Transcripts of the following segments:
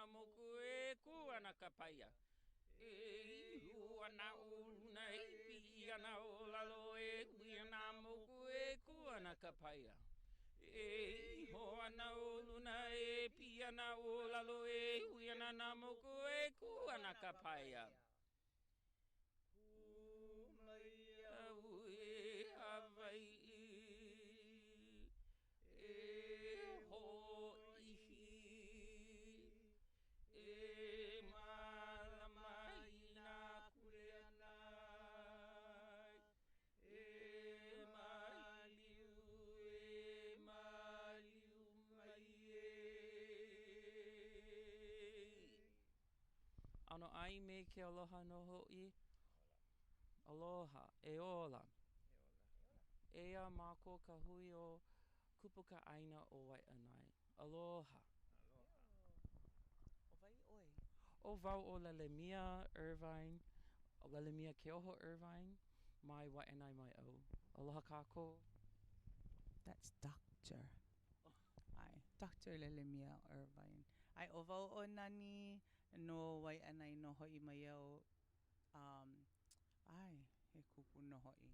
na moku e ku ana ka paia. E iu ana o luna e pi ana o lalo e ui ana moku e ku ana ka paia. E iho ana o luna e pi ana o lalo e ui ana na moku e ku ana ka paia. Kumaia ui Hawaii e ho ihi e malama ina kuleana e maliu mai Ano ai me ke aloha no ho'i? Aloha, e ola. Ea mako ka hui o kupuka aina o Wai'anae. Aloha. O vai oi. O vau o Lelemia Irvine, o Lelemia Keoho Irvine, mai Wai'anae mai au. Aloha kako. That's Doctor. Ai, Dr. Lelemia Irvine. Ai, o vau o nani no Wai'anae no ho'i mai au. Ai, he kupu no ho'i.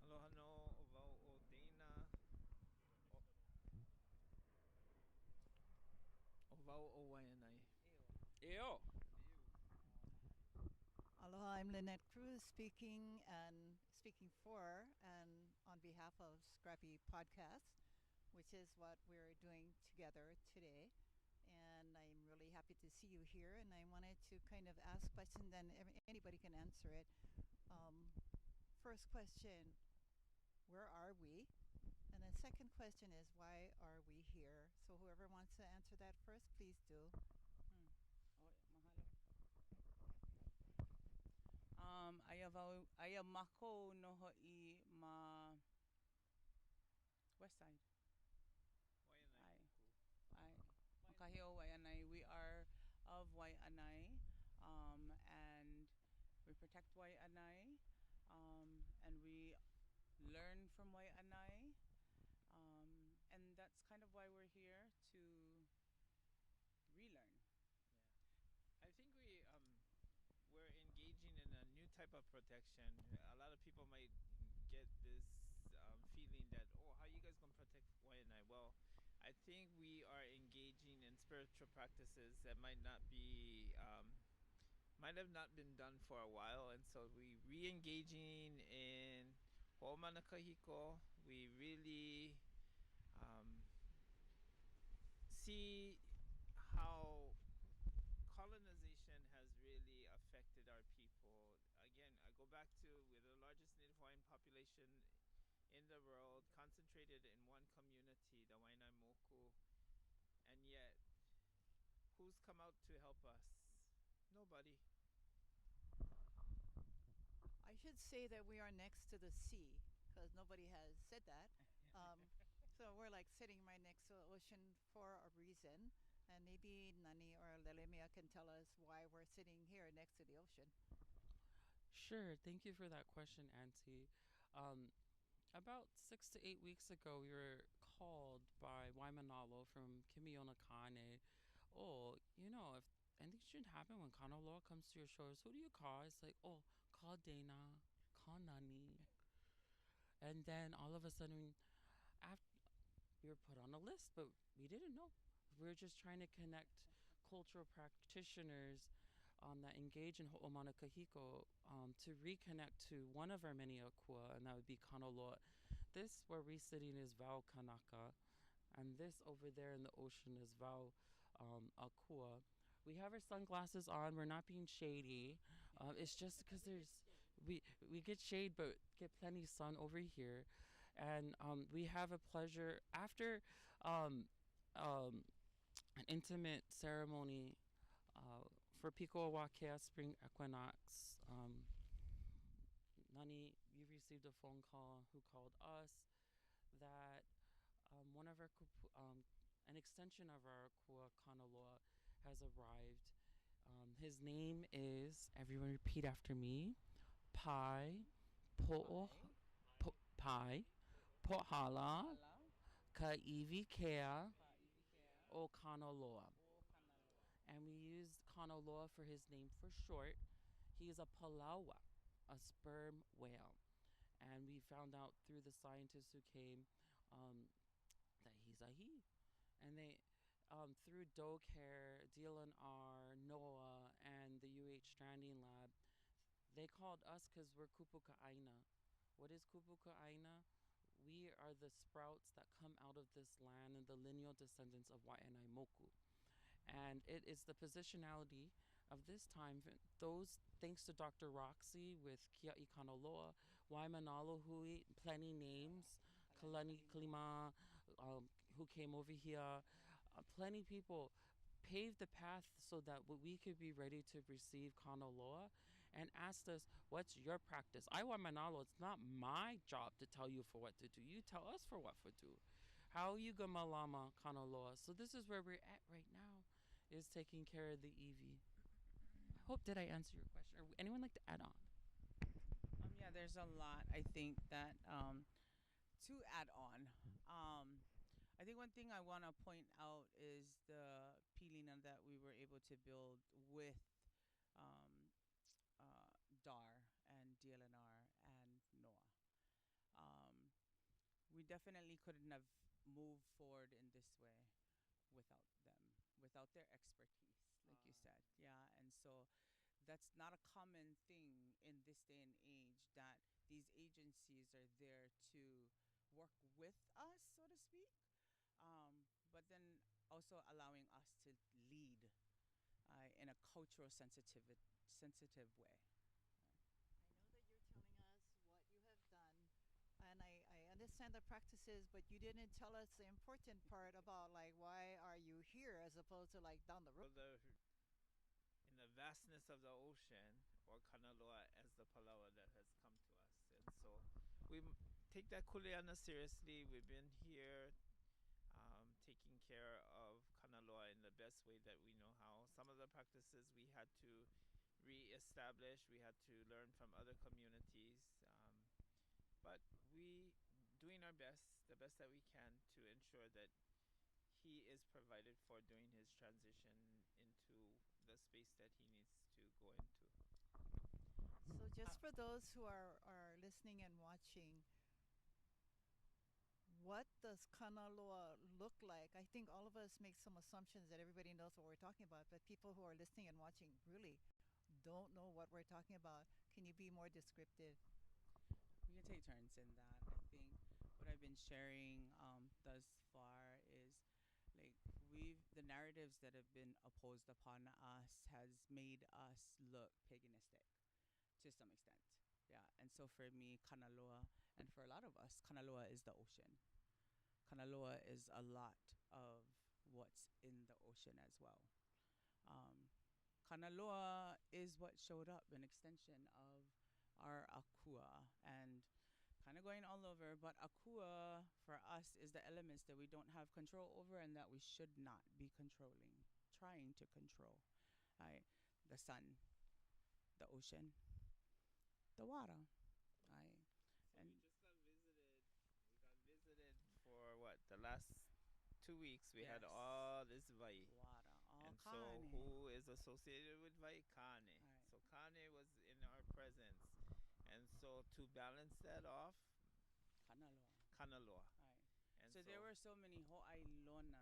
Aloha no o vau o Dana. O vau o Wai'anae. Eo. Aloha, I'm Lynette Cruz speaking for and on behalf of Scrappy Podcast, which is what we're doing together today. And I'm really happy to see you here. And I wanted to kind of ask questions, and anybody can answer it. First question, where are we? And the second question is, why are we here? So whoever wants to answer that first, please do. Oh, mahalo. Aia mako no ho'i ma west side. Wai'anae. Ai, makahi o Wai'anae. We are of Wai'anae, and we protect Wai'anae, and we learn from Wai'anae, and that's kind of why we're here to relearn. Yeah. I think we're engaging in a new type of protection. A lot of people might get this feeling that, oh, how are you guys going to protect Wai'anae? Well, I think we are engaging in spiritual practices that might have not been done for a while, and so we re-engaging in ho'omana kahiko. We really see how colonization has really affected our people. Again, I go back to we're the largest Native Hawaiian population in the world, concentrated in one community, the Wai'anae Moku, and yet who's come out to help us? Nobody. I should say that we are next to the sea because nobody has said that. So we're like sitting right next to the ocean for a reason. And maybe Nani or Lelemia can tell us why we're sitting here next to the ocean. Sure. Thank you for that question, Auntie. About 6 to 8 weeks ago, we were called by Waimanalo from Kimiona Kane. Oh, if anything should happen when Kanaloa comes to your shores, who do you call? It's like, oh, call Dana, call Nani. And then all of a sudden, after we were put on a list, but we didn't know. We were just trying to connect cultural practitioners that engage in ho'omana kahiko to reconnect to one of our many akua, and that would be Kanaloa. This where we're sitting is Vau Kanaka, and this over there in the ocean is Vau Akua. We have our sunglasses on. We're not being shady. It's just because we get shade, but get plenty of sun over here, and we have a pleasure after an intimate ceremony for Piko Wakea Spring Equinox. Nani, you received a phone call who called us that one of our an extension of our kua Kanaloa has arrived. His name is, everyone repeat after me, Pai Pai Pohala Ka Iwi Kea o Kanaloa. and we used Kanaloa for his name for short. He is a palawa, a sperm whale. And we found out through the scientists who came um, that he's a he. And they, through DoCare, DLNR, NOAA, and the UH Stranding Lab, they called us because we're Kupuka Aina. What is Kupuka Aina? We are the sprouts that come out of this land and the lineal descendants of Waianae Moku. And it is the positionality of this time. Those, thanks to Dr. Roxy with Kia'i Kanaloa, Waimanalo Hui, plenty names, Kalani Kalani Kalima. Kalima, who came over here, plenty people paved the path so that we could be ready to receive Kanaloa and asked us, what's your practice? I want Manalo. It's not my job to tell you for what to do. You tell us for what to do. How you gamalama Kanaloa? So this is where we're at right now, is taking care of the Evie. I hope, did I answer your question? Or anyone like to add on? Yeah, there's a lot I think that to add on. I think one thing I want to point out is the pilina that we were able to build with um, DAR and DLNR and NOAA. Um, we definitely couldn't have moved forward in this way without them, without their expertise, like you said. Yeah, and so that's not a common thing in this day and age that these agencies are there to work with us, so to speak, but then also allowing us to lead in a cultural sensitive way. I know that you're telling us what you have done, and I understand the practices, but you didn't tell us the important part about like why are you here as opposed to like down the road. The in the vastness of the ocean, or Kanaloa as the Palawa that has come to us. And so we take that kuleana seriously. We've been here taking care of Kanaloa in the best way that we know how. Some of the practices we had to re-establish, we had to learn from other communities. But we doing our best, the best that we can, to ensure that he is provided for during his transition into the space that he needs to go into. So Uh, just for those who are listening and watching, what does Kanaloa look like? I think all of us make some assumptions that everybody knows what we're talking about, but people who are listening and watching really don't know what we're talking about. Can you be more descriptive? we can take turns in that. I think what I've been sharing thus far is like we've the narratives that have been opposed upon us has made us look paganistic to some extent. Yeah, and so for me, Kanaloa, and for a lot of us, Kanaloa is the ocean. Kanaloa is a lot of what's in the ocean as well. Um, Kanaloa is what showed up, an extension of our akua, and kind of going all over. But akua for us is the elements that we don't have control over and that we should not be controlling, trying to control. Right? The sun, the ocean, the water. Right? So we And just got visited. We got visited for what, the last 2 weeks. We had yes, all this vai. water, all And so kane. who is associated with vai? Kane. Right. So Kane was in our presence. And so to balance that off, Kanaloa. Kanaloa. Right. And So there so were so many ho'ailonas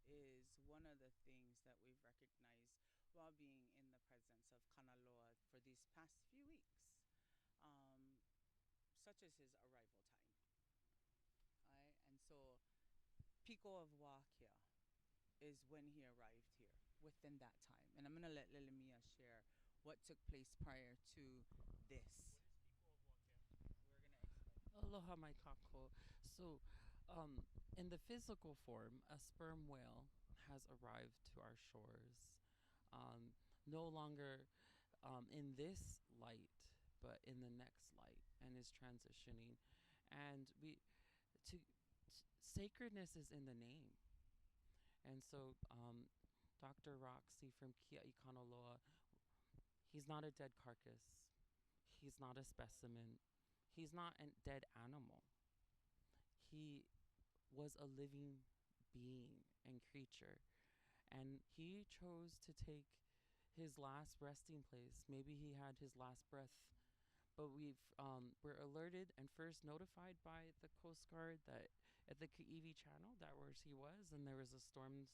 is one of the things that we've recognized while being in the presence of Kanaloa for these past few weeks, um, such as his arrival time. Right? And so Pico of Wakia is when he arrived here within that time. And I'm going to let Lilimia share what took place prior to this. We're going to explain. Aloha, my kako. So, in the physical form, a sperm whale has arrived to our shores. No longer in this light, but in the next light, and is transitioning. And to sacredness is in the name. And so, Dr. Roxy from Kia'i Kanaloa, he's not a dead carcass. He's not a specimen. He's not a dead animal. He was a living being and creature. and he chose to take his last resting place. Maybe he had his last breath, but we're alerted and first notified by the Coast Guard that at the Kaiwi Channel that where he was, and there was a storm.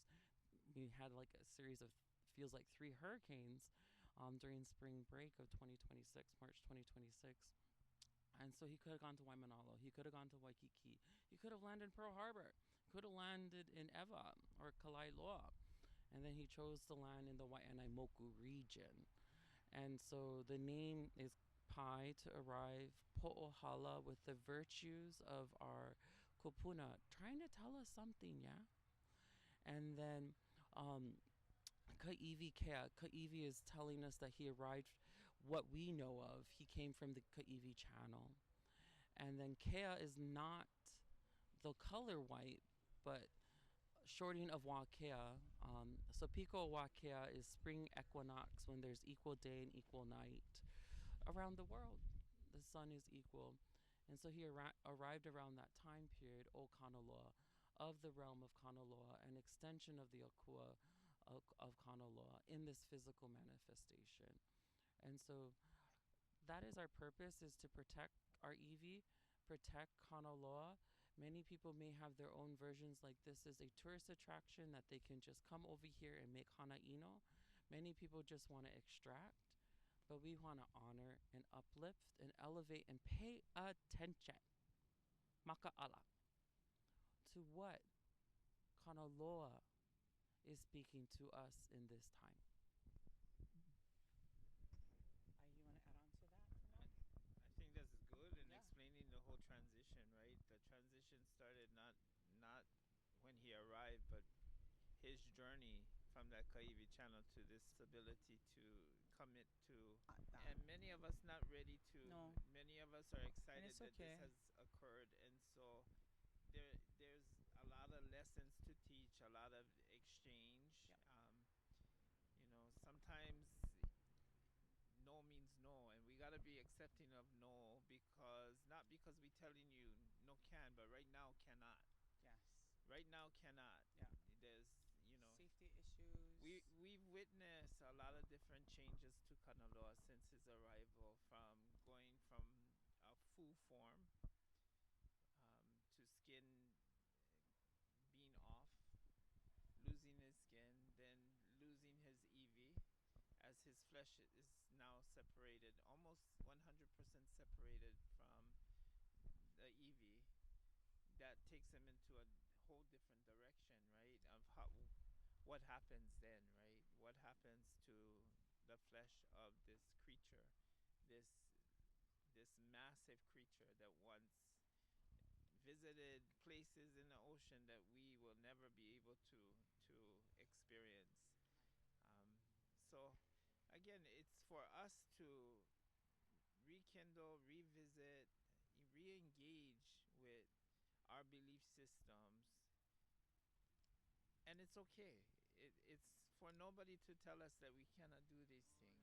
We had like a series of feels like three hurricanes during spring break of 2026, March 2026. And so he could have gone to Waimanalo. He could have gone to Waikiki. He could have landed in Pearl Harbor. Could have landed in Eva or Kanaloa. And then he chose to land in the Waianaimoku region. And so the name is Pai to arrive, Po'ohala with the virtues of our kupuna, trying to tell us something, yeah? And then Kaiwi Kea. Kaiwi is telling us that he arrived, what we know of, he came from the Kaiwi Channel. And then Kea is not the color white, but shorting of Wakea. So Pico Wakea is spring equinox when there's equal day and equal night around the world. The sun is equal. And so he arrived around that time period, O Kanaloa, of the realm of Kanaloa, an extension of the Akua of Kanaloa in this physical manifestation. And so that is our purpose, is to protect our Eevee, protect Kanaloa. Many people may have their own versions, like this is a tourist attraction that they can just come over here and make hana ino. Many people just want to extract, but we want to honor and uplift and elevate and pay attention, maka'ala, to what Kanaloa is speaking to us in this time. You want to add on to that? I, I think that's good in Yeah. explaining the whole transition, right? The transition started not when he arrived, but his journey from that Kaiwi channel to this ability to commit to, That. and many of us not ready to. No. Many of us are And excited it's that this okay. has occurred, and so there's a lot of lessons to teach, a lot of exchange. Yep. Sometimes no means no, and we gotta be accepting of no, because not because we telling you no can, but right now cannot. Yes. Right now cannot. Yeah. There's Safety issues. we've witnessed a lot of different changes to Kanaloa since his arrival, from going from a full form to skin being off, losing his skin, then losing his Eevee, as his flesh is now separated, almost 100% separated from the Eevee. That takes him into a whole different direction, right? Of what happens then, right? What happens to the flesh of this creature, this this massive creature that once visited places in the ocean that we will never be able to experience. So again, it's for us to rekindle, revisit, re-engage with our belief systems, and it's okay. It's for nobody to tell us that we cannot do these things,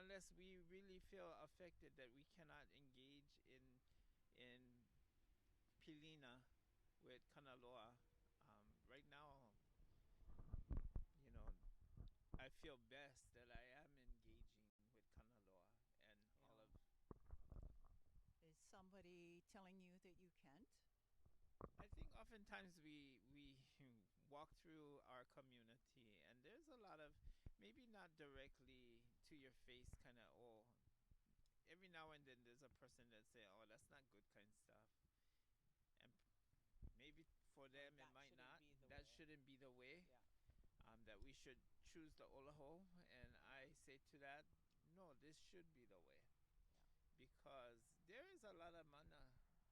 unless we really feel affected that we cannot engage in pilina with Kanaloa. Right now, you know, I feel best that I am engaging with Kanaloa and all of. Is somebody telling you that you can't? I think oftentimes we walk through our community, and there's a lot of, maybe not directly to your face, kind of, oh, every now and then there's a person that say, oh, that's not good kind of stuff, and maybe for them it might not. That shouldn't be the way. Yeah. That we should choose the olaho, and I say to that, no, this should be the way, Yeah. because there is a lot of mana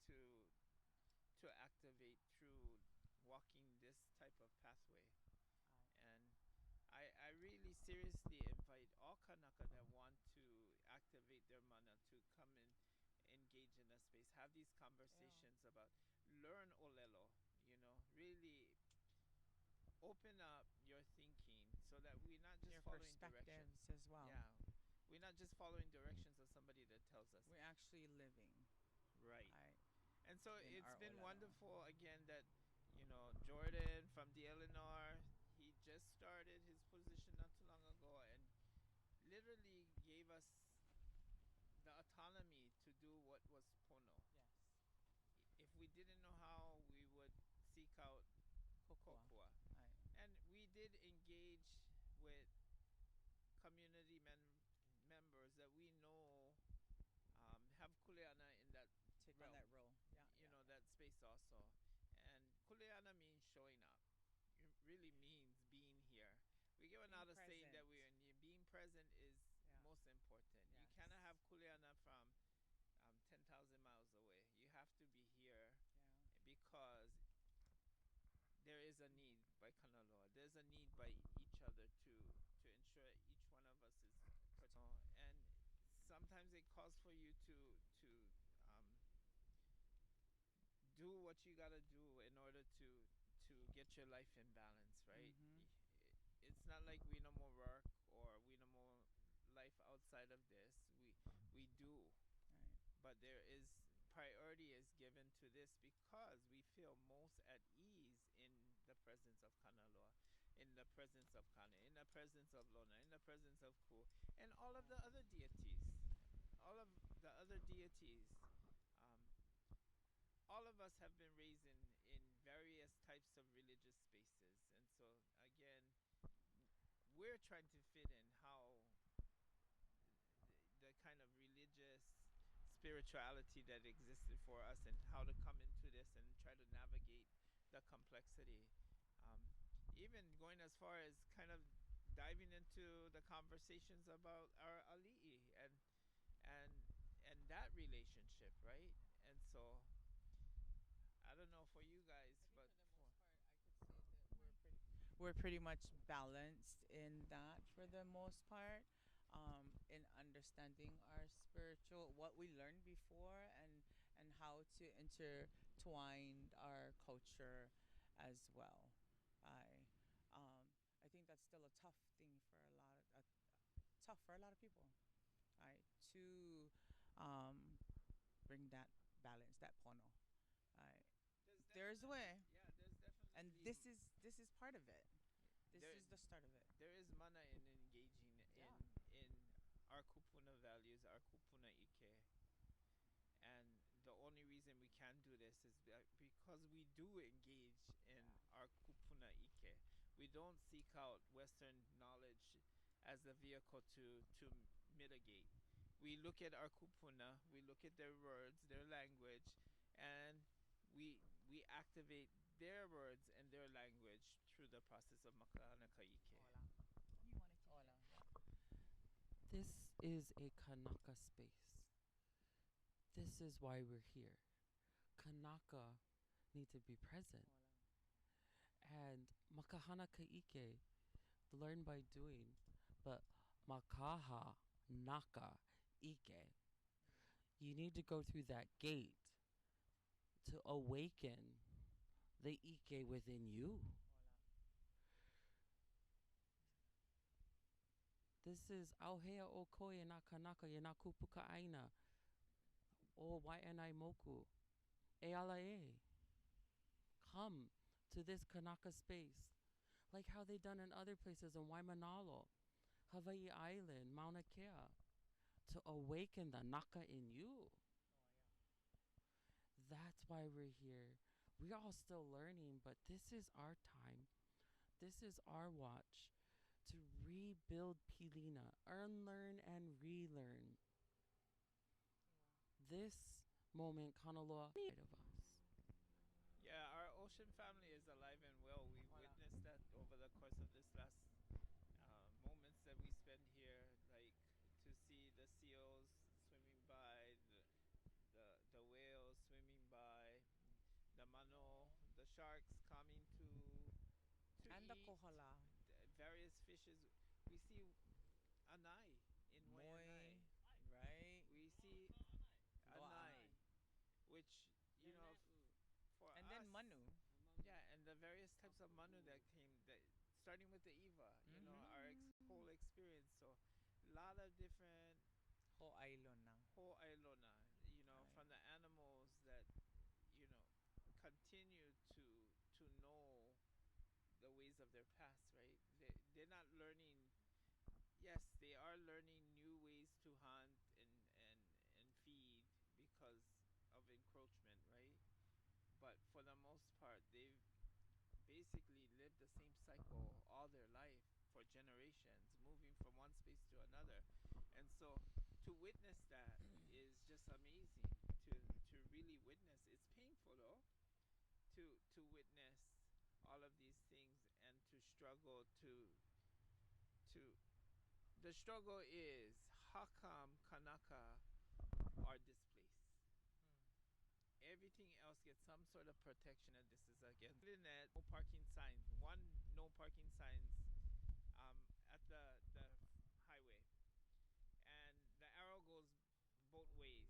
to activate through walking this type of pathway. And I really seriously invite all Kanaka that want to activate their mana to come and engage in a space, have these conversations about, learn Olelo, really open up your thinking, so that we're not just Your following directions. perspectives as well. Yeah. We're not just following directions of somebody that tells us. We're actually living. Right. Right. And so In it's our been Olelo. wonderful again that, Jordan from the Eleanor, just started his position not too long ago and literally gave us the autonomy to do what was pono. Yes. If we didn't know how, we would seek out Kokua. kokua. Aye. And we did engage with community members that we know have kuleana in that Take on realm, that role. Yeah, you yeah, know, yeah. that space also. And kuleana means showing up. It really means being here. We give Being another saying present. that being present is Yeah. most important. You Yes. cannot have kuleana from 10,000 miles away. You have to be here Yeah. because there is a need by Kanaloa. There's a need by each other to ensure each one of us is protected. And sometimes it calls for you to um, do what you gotta do in order to get your life in balance, right? Mm-hmm. It's not like we no more work or we no more life outside of this. We do, Right. but there is priority is given to this because we feel most at ease in the presence of Kanaloa, in the presence of Kane, in the presence of Lona, in the presence of Ku, and all of the other deities. All of the other deities. Um, all of us have been raised in various types of religious spaces. And so, again, we're trying to fit in how the kind of religious spirituality that existed for us and how to come into this and try to navigate the complexity. Um, Even going as far as kind of diving into the conversations about our ali'i and and that relationship, right? And so I don't know for you I guys, think but for the for most part, I could say that we're pretty much balanced in that for the most part. In understanding our spiritual, what we learned before, and how to intertwine our culture as well. I I think that's still a tough thing for tough for a lot of people. I to bring that balance, that pono. I there's There's a definitely, way, yeah, there's and definitely this is part of it. This there is the start of it. there is mana in engaging Yeah. in our kupuna values, our kupuna ike, and the only reason we can do this is because we do engage in Yeah. our kupuna ike. We don't seek out Western knowledge as the vehicle to mitigate. We look at our kupuna, we look at their words, their language, and we activate their words and their language through the process of makana kaike. Hola. You wanted to Hola. share. This is a Kanaka space. This is why we're here. Kanaka need to be present. Hola. And makahana kaike, learn by doing. But makaha naka ike, you need to go through that gate to awaken the ike within you. Hola. This is Auhea o Koe na Kanaka na Kupuka Aina o Waianai Moku. E ala e. Come to this Kanaka space, like how they done in other places in Waimanalo, Hawaii Island, Mauna Kea, to awaken the Naka in you. Oh yeah. That's why we're here. We're all still learning, but this is our time. This is our watch to rebuild Pilina, unlearn and relearn. This moment, Kanaloa, of us. Yeah, our ocean family is alive and well. We've Hola. witnessed that over the course of this last moments that we spend here, like to see the seals swimming by, the whales swimming by, the mano, the sharks coming to And the eat, kohala. various fishes. We see anai in Moi. Waianae. Right. We see Doa. anai, which for And then us, manu. yeah, and the various types of manu that came, that starting with the Eva, our whole experience. So, a lot of different Ho ailona. whole Ailona, Right. from the animals that you know continue to know the ways of their past, right? they're not learning. Yes, they are learning new ways to hunt and feed because of encroachment, right? But for the most part, they've basically lived the same cycle all their life for generations, moving from one space to another. And so to witness that is just amazing. To really witness, it's painful though, to witness all of these things and to struggle to the struggle is how come Kanaka are displaced? Everything else gets some sort of protection, and this is against no parking signs. One no parking signs at the highway, and the arrow goes both ways.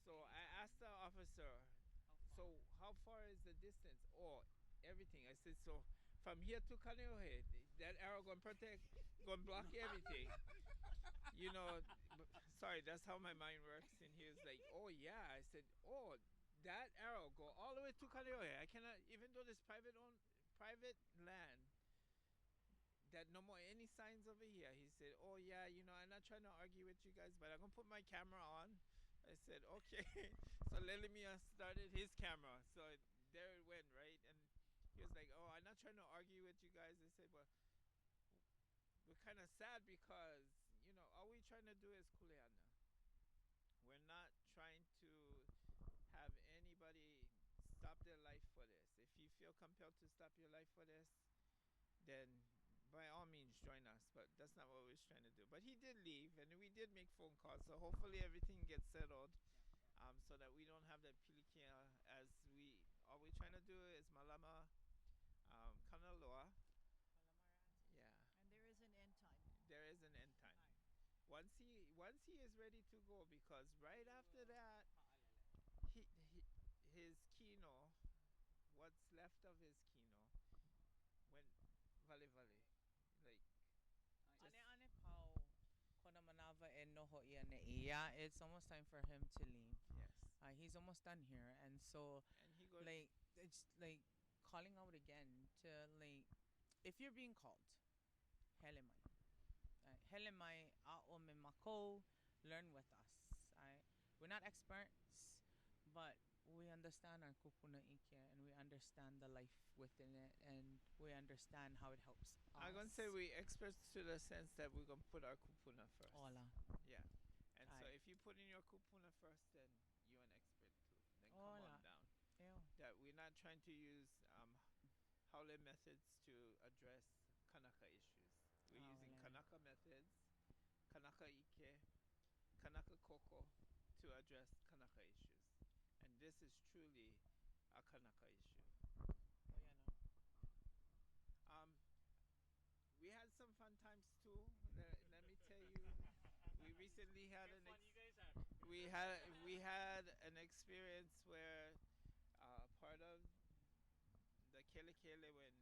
So I asked the officer, so how far is the distance? Oh, everything. I said, so from here to Kaneohe, that arrow gonna protect, gonna block everything. You know, sorry, that's how my mind works. And he was like, oh yeah. I said, oh, that arrow go all the way to Kaneohe. I cannot, even though there's private land, that no more any signs over here. He said, oh yeah, I'm not trying to argue with you guys, but I'm gonna put my camera on. I said, okay. So Lelimia started his camera. So there it went, right? And he was like, oh, I'm not trying to argue with you guys. I said, well, we're kind of sad because, all we trying to do is kuleana. We're not trying to have anybody stop their life for this. If you feel compelled to stop your life for this, then by all means join us. But that's not what we're trying to do. But he did leave, and we did make phone calls. So hopefully everything gets settled, so that we don't have that pilikia as all we're trying to do is malama, Kanaloa. Yeah, And there is an end time. there is an end time. Once he is ready to go, because right after that, his kino, what's left of his kino, went vale vale, like just Ane ane pau kona manava e noho ia ne'i. Yeah, it's almost time for him to leave. yes. He's almost done here, and so And he goes, like it's like calling out again to like if you're being called, hele mai. Hele mai a o me mako, learn with us. We're not experts, but we understand our kupuna ike and we understand the life within it and we understand how it helps I'm gonna say us. we experts to the sense that we're gonna put our kupuna first. Hola. Yeah. And so Aye. if you put in your kupuna first, then you're an expert too. Then come on Hola. down. Ew. That we're not trying to use Haole methods to address Kanaka issues. We're using Hola. Kanaka methods, Kanaka Ike, Kanaka Koko to address Kanaka issues. And this is truly a Kanaka issue. Oh, yeah, no. Um, we had some fun times too. Let me tell you, we recently had we had an experience where part of the kele kele when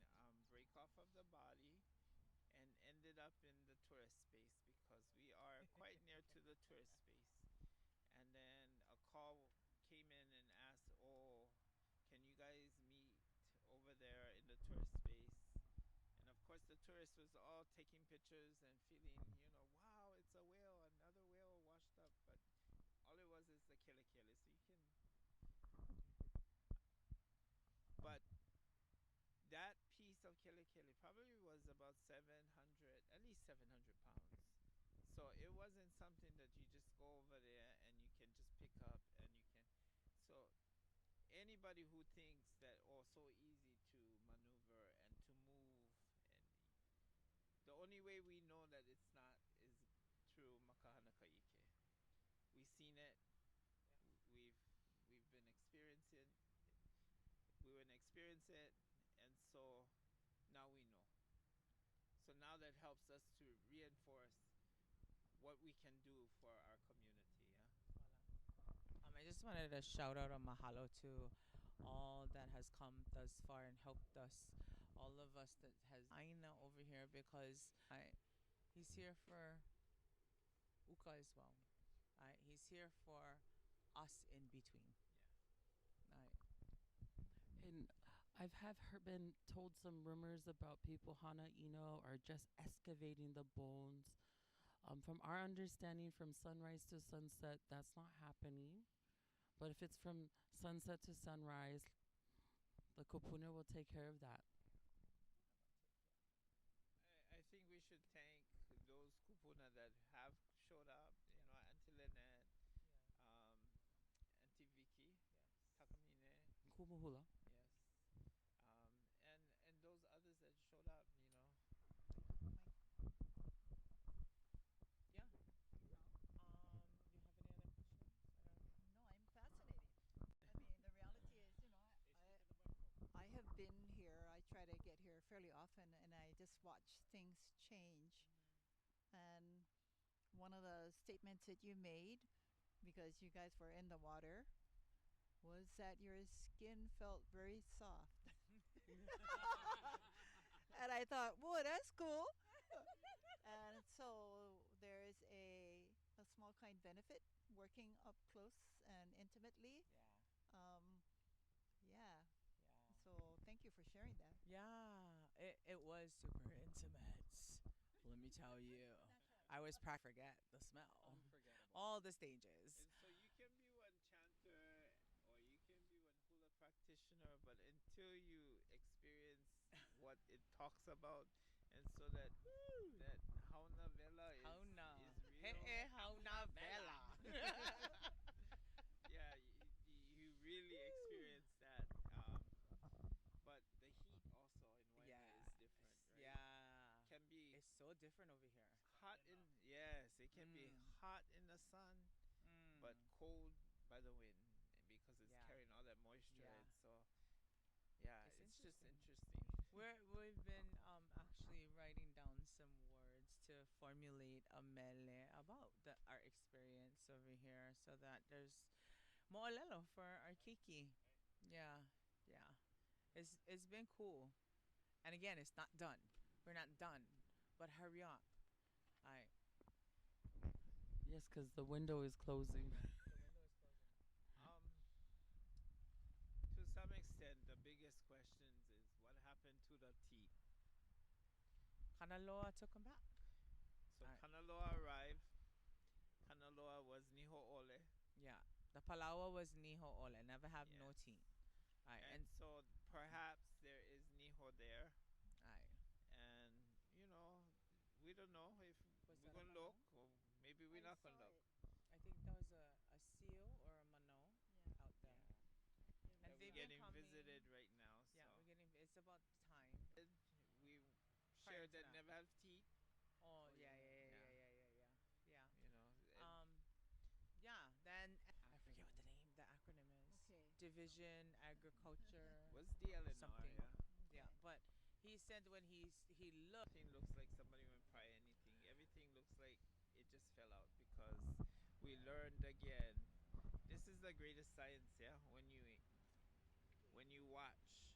break off of the body and ended up in the tourist space because we are quite near to the tourist space. And then a call came in and asked, "Oh, can you guys meet over there in the tourist space?" And of course, the tourist was all taking pictures and feeling, wow, it's a whale, another whale washed up. But all it was is the kele kele. So you can, but that piece of kele kele probably was about 700, at least 700 pounds. So it wasn't something that you just go over there and you can just pick up and you can. So anybody who thinks that, oh, so easy to maneuver and to move, and the only way we know that it's not is through makahana kaike. We've seen it. We've we've been experiencing. We were experience it, and so now we know. So now that helps us to reinforce what we can do for our community. Yeah. I just wanted to shout out a mahalo to all that has come thus far and helped us, all of us that has Aina over here because he's here for Uka as well. He's here for us in between. Yeah. I, And I've have been told some rumors about people hana ino are just excavating the bones. From our understanding, from sunrise to sunset, that's not happening. But if it's from sunset to sunrise, the kupuna will take care of that. I think we should thank those kupuna that have showed up. You know, Auntie Lynette, um, Auntie Vicky, Takamine, Kumuhula. yes, and those others that showed up. You know, yeah. You have any other questions? I don't. No, I'm fascinated. I mean, the reality is, I have been here. I try to get here fairly often, and I just watch things change. And one of the statements that you made, because you guys were in the water, was that your skin felt very soft. And I thought, whoa, that's cool. And so there is a small kind benefit working up close and intimately. Yeah. Um, yeah. Yeah. So thank you for sharing that. Yeah, it was super intimate. Let me tell you. I was practically forget the smell. Unforgettable. All the stages. And so you can be one chanter or you can be one hula practitioner, but until you experience what it talks about, and so that hauna vela Hauna. is Hey, real. hauna vela. Yeah, you really experience that. But the heat also in Waima is different, Yes. right? Yeah. Can be It's so different over here. hot in yes, it can be Mm. hot in the sun, but Mm. cold by the wind because it's Yeah. carrying all that moisture. Yeah. And so yeah, It's it's just interesting. interesting. We've been actually writing down some words to formulate a mele about our experience over here, so that there's mo'olelo for our kiki. Yeah, yeah. It's been cool, and again, it's not done. We're not done, but hurry up. I Yes, because the window is closing. The window is closing. Um, to some extent, the biggest questions is what happened to the teeth. Kanaloa took him back. So Alright. Kanaloa arrived. Kanaloa was Niho Ole, Yeah, the Palawa was Niho Ole, never have no yes, team. Alright, and and so perhaps there is Niho there, alright. and we don't know if Was we're that a gonna Mano? look or maybe we're I not saw gonna look. it. I think that was a seal or a Mano Yeah. out there. Yeah, It And yeah, was we're they've been getting coming. visited right now. Yeah, So we're getting. It's about time. we Prior shared to that that. never have teeth. Oh Oh, yeah, yeah, yeah, yeah, yeah. yeah, yeah, yeah, yeah. You know, Yeah. and Yeah. Then I forget what the name, the acronym is. Okay. Division Agriculture was DLNR, something. yeah. Yeah, Okay. but he said when he looked. Nothing looks like somebody went pry anything. Everything looks like it just fell out because we learned again. This is the greatest science, yeah. When you watch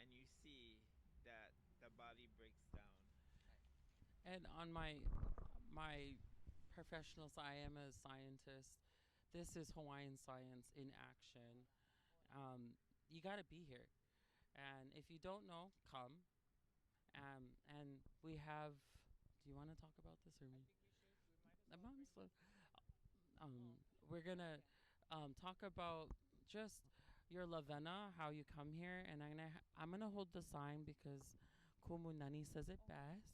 and you see that the body breaks down. And on my professional side, I am a scientist. This is Hawaiian science in action. You got to be here, and if you don't know, come. And we have. Do you want to talk about this or I me? think we should. We might as well I'm bring. so- Oh, we're gonna okay. talk about just your lavena, how you come here, and I'm gonna hold the sign because Kumu Nani says it Oh, best.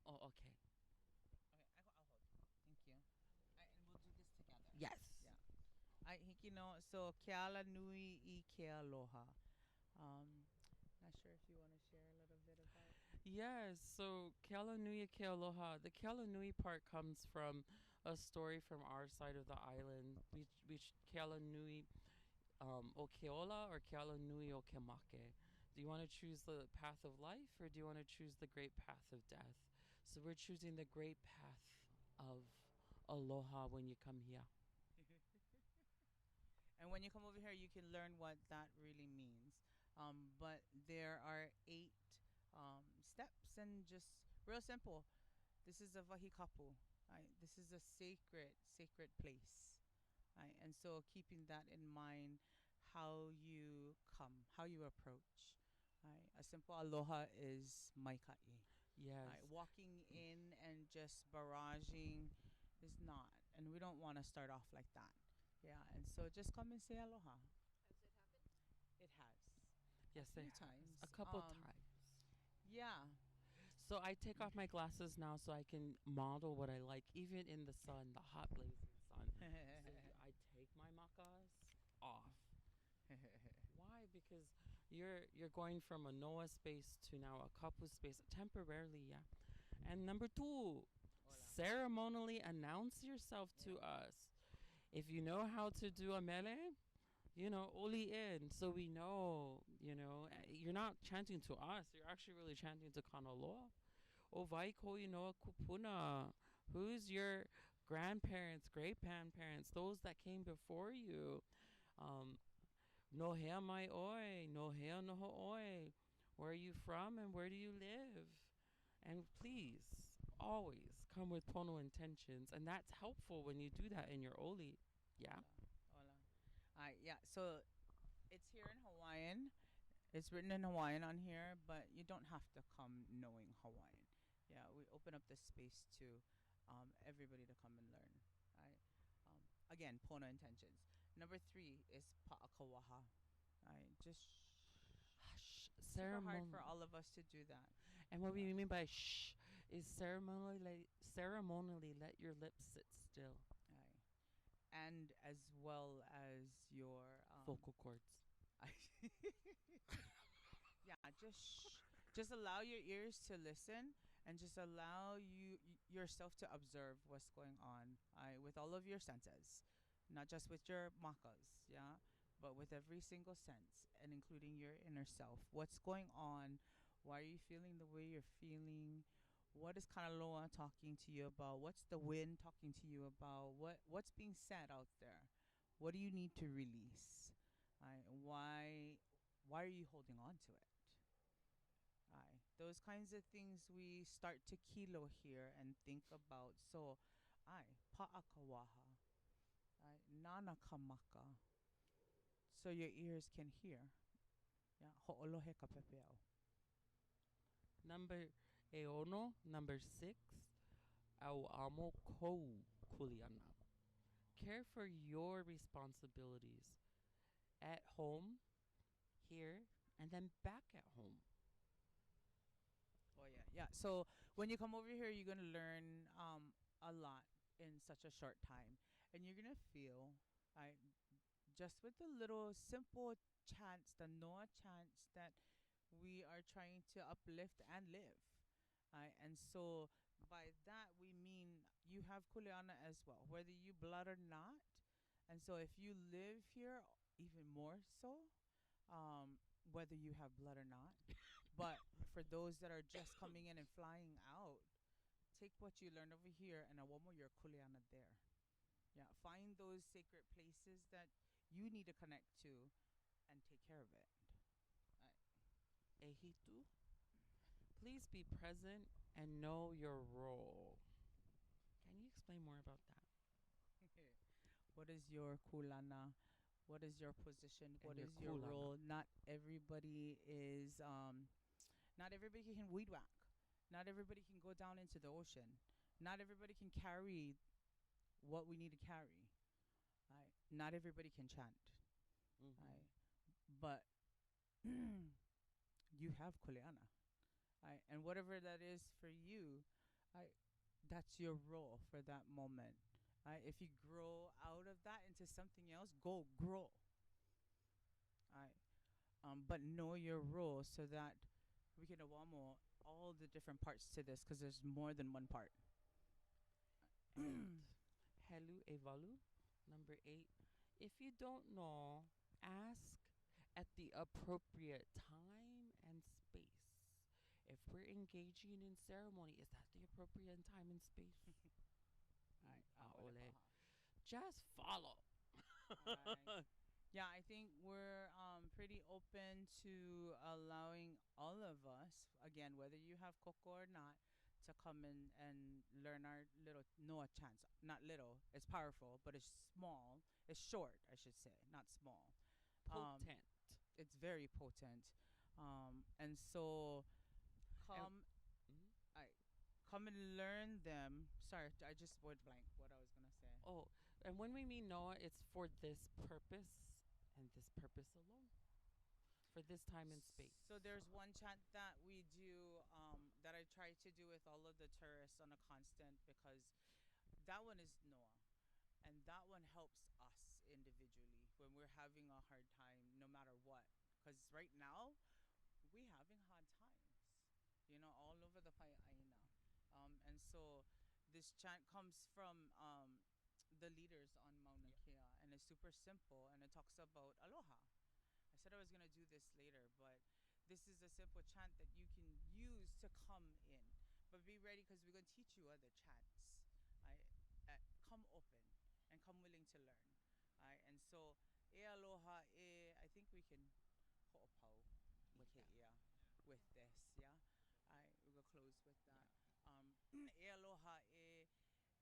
Oh, okay. okay. I'll hold. Thank you. And we'll do this together. Yes. Yeah. I think so Keala Nui I Ke Aloha. Um, not sure if you want to share a little bit about. Yes. So Kealanui Kealoha. The Kealanui part comes from a story from our side of the island. Which Kealanui o Keola or Kealanui o Kemake. Do you want to choose the path of life or do you want to choose the great path of death? So we're choosing the great path of aloha when you come here. And when you come over here, you can learn what that really means. But there are 8 steps, and just real simple. This is a vahikapu. Right? This is a sacred place. Right? And so keeping that in mind, how you how you approach. A simple aloha is maikai. Yes. Walking in and just barraging is not, and we don't want to start off like that. Yeah, and so just come and say aloha. Has it happened? It has a Yes, it few has. A times. couple times. Yeah, So I take off my glasses now so I can model what I like, even in the sun, the hot blazing sun. So I take my makas off. Why? Because you're going from a Noah space to now a kapu space temporarily, yeah. And number two, Hola. ceremonially announce yourself to Yeah. us. If you know how to do a mele, oli in, so we know, you're not chanting to us. You're actually really chanting to Kanaloa. O vaiko inoa kupuna. Who's your grandparents, great grandparents, those that came before you? Um, no hea mai oi, no hea no oi. Where are you from and where do you live? And please, always come with pono intentions. And that's helpful when you do that in your oli. Yeah? Hola. Hola. Yeah, so it's here in Hawaiian. It's written in Hawaiian on here, but you don't have to come knowing Hawaiian. Yeah, we open up this space to everybody to come and learn. Right? Again, Pono intentions. Number three is Pa'akawaha. Right? Just Hush, super hard for ceremonially. all of us to do that. And what Yeah. we mean by shh is ceremonially let your lips sit still. Right. And as well as your Vocal cords. yeah, just allow your ears to listen and just allow yourself to observe what's going on with all of your senses, not just with your makas, yeah, but with every single sense and including your inner self. What's going on? Why are you feeling the way you're feeling? What is Kanaloa talking to you about? What's the wind talking to you about? What's being said out there? What do you need to release? Why are you holding on to it? Those kinds of things we start to kilo here and think about. So, pa'akawaha, nana kamaka, so your ears can hear. Yeah, ho'olohe ka pepeo. Number Eono, number 6, au amo kou kuliana. Care for your responsibilities at home, here, and then back at home. Oh yeah, yeah. So when you come over here, you're gonna learn a lot in such a short time, and you're gonna feel, I just with the little simple chants, the Noah chants that we are trying to uplift and live. And so by that we mean you have kuleana as well, whether you blood or not. And so if you live here, even more so, whether you have blood or not. But for those that are just coming in and flying out, take what you learned over here and awomo your kuleana there. Yeah, find those sacred places that you need to connect to and take care of it. Right. Ehitu, please be present and know your role. Can you explain more about that? What is your kulana? What is your position? And What your is your kulana. role? Not everybody can weed whack. Not everybody can go down into the ocean. Not everybody can carry what we need to carry. Right? Not everybody can chant. Mm-hmm. Right? But you have kuleana. Right? And whatever that is for you, right, that's your role for that moment. Right? If you grow out of that into something else, go grow. Right? But know your role so that we can awamo all the different parts to this because there's more than one part. And Helu Evalu, number 8. If you don't know, ask at the appropriate time and space. If we're engaging in ceremony, is that the appropriate time and space? Right. Aole. Just follow. Right. Yeah, I think we're pretty open to allowing all of us, again, whether you have coco or not, to come in and learn our little Noah chants. Not little, it's powerful, but it's small. It's short, I should say, not small. Um, Potent. It's very potent. And so And come mhm. I come and learn them. Sorry, I just went blank what I was gonna say. Oh, and when we mean Noah, it's for this purpose and this purpose alone, for this time and So space. there's one chant that we do that I try to do with all of the tourists on a constant, because that one is Noah. And that one helps us individually when we're having a hard time, no matter what. Because right now, we having hard times, all over the Hawaiiana. And so this chant comes from the leaders on Mauna Yeah. Kea, and it's super simple, and it talks about aloha. I said I was going to do this later, but this is a simple chant that you can use to come in. But be ready, because we're going to teach you other chants. I Come open and come willing to learn. And so e aloha I think we can ho'opau With ike that. ia Yeah. with this, yeah. We're going to close with Yeah. that. E aloha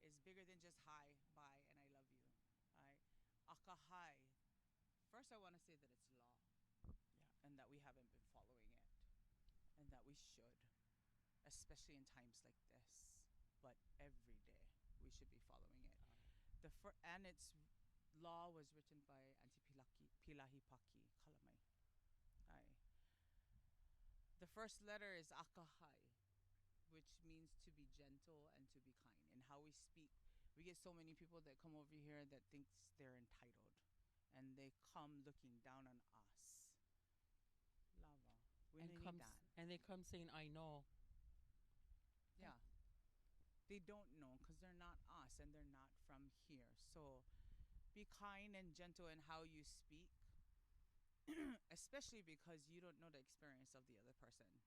is bigger than just hi, bye, and I love you. I aka hi. First, I want to say that it's law, Yeah. and that we haven't been following it, and that we should, especially in times like this. But every day we should be following it. And its law was written by Auntie Pilahi Paki Kalamai. Aye. The first letter is akahai, which means to be gentle and to be kind. And how we speak, we get so many people that come over here that thinks they're entitled, and they come looking down on us. Lava. We And don't need that. they come saying, "I know." Yeah. Yeah. They don't know because they're not us and they're not from here. So be kind and gentle in how you speak, especially because you don't know the experience of the other person.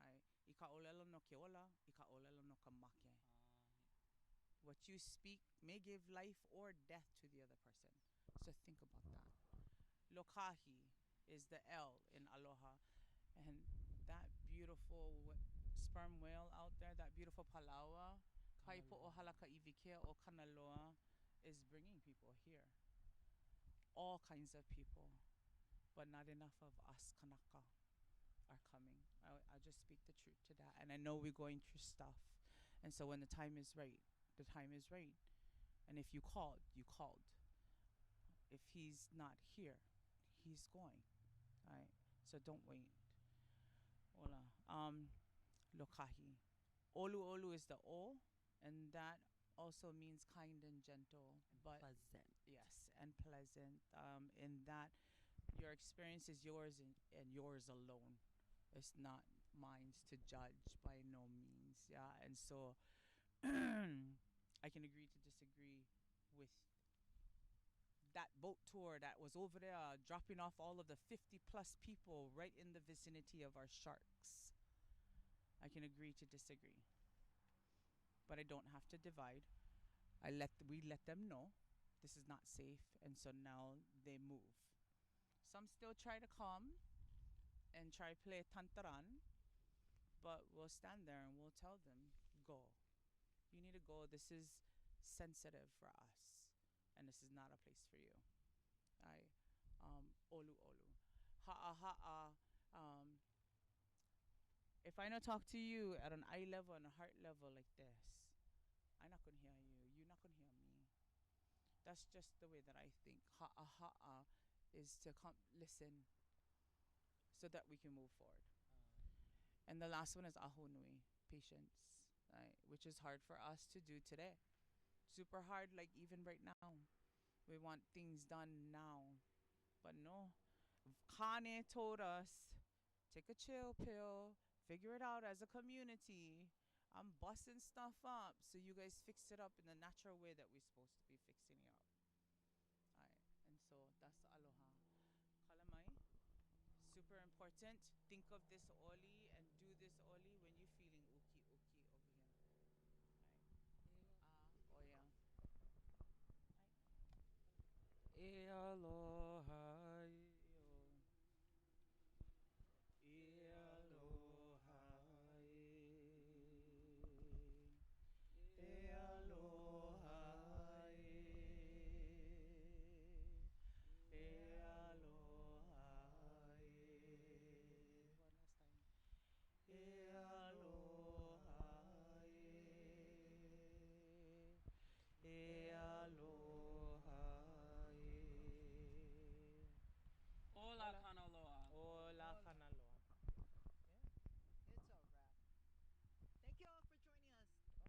Ai, ika olelo no ke ola, ika olelo no ka make. What you speak may give life or death to the other person. So think about that. Lokahi is the L in aloha. And that beautiful sperm whale out there, that beautiful palawa, kaipo o Kanaloa. halaka ivikea o Kanaloa, is bringing people here. All kinds of people, but not enough of us Kanaka are coming. I just speak the truth to that. And I know we're going through stuff. And so when the time is right, the time is right. And if you called, you called. If he's not here, he's going. All right. So don't wait. Hola. Lokahi. Olu olu is the O, and that also means kind and gentle. And But pleasant. yes, and pleasant. In that your experience is yours, and yours alone. It's not mine to judge by no means. Yeah, and so I can agree to disagree with that boat tour that was over there dropping off all of the 50 plus people right in the vicinity of our sharks. I can agree to disagree, but I don't have to divide. We let them know this is not safe, and so now they move. Some still try to come and try to play tantaran, but we'll stand there and we'll tell them, go. You need to go. This is sensitive for us, and this is not a place for you. I olu olu. Ha'a ha'a. If I not talk to you at an eye level and a heart level like this, I'm not gonna hear you. You're not gonna hear me. That's just the way that I think. Ha'a ha'a is to come listen so that we can move forward. And the last one is ahonui, patience, right? Which is hard for us to do today. Super hard, like even right now. We want things done now. But no. Kane told us, take a chill pill, figure it out as a community. I'm busting stuff up so you guys fix it up in the natural way that we're supposed to be fixing it up. Alright, and so that's aloha. Kalamai, super important. Think of this oli and do this oli when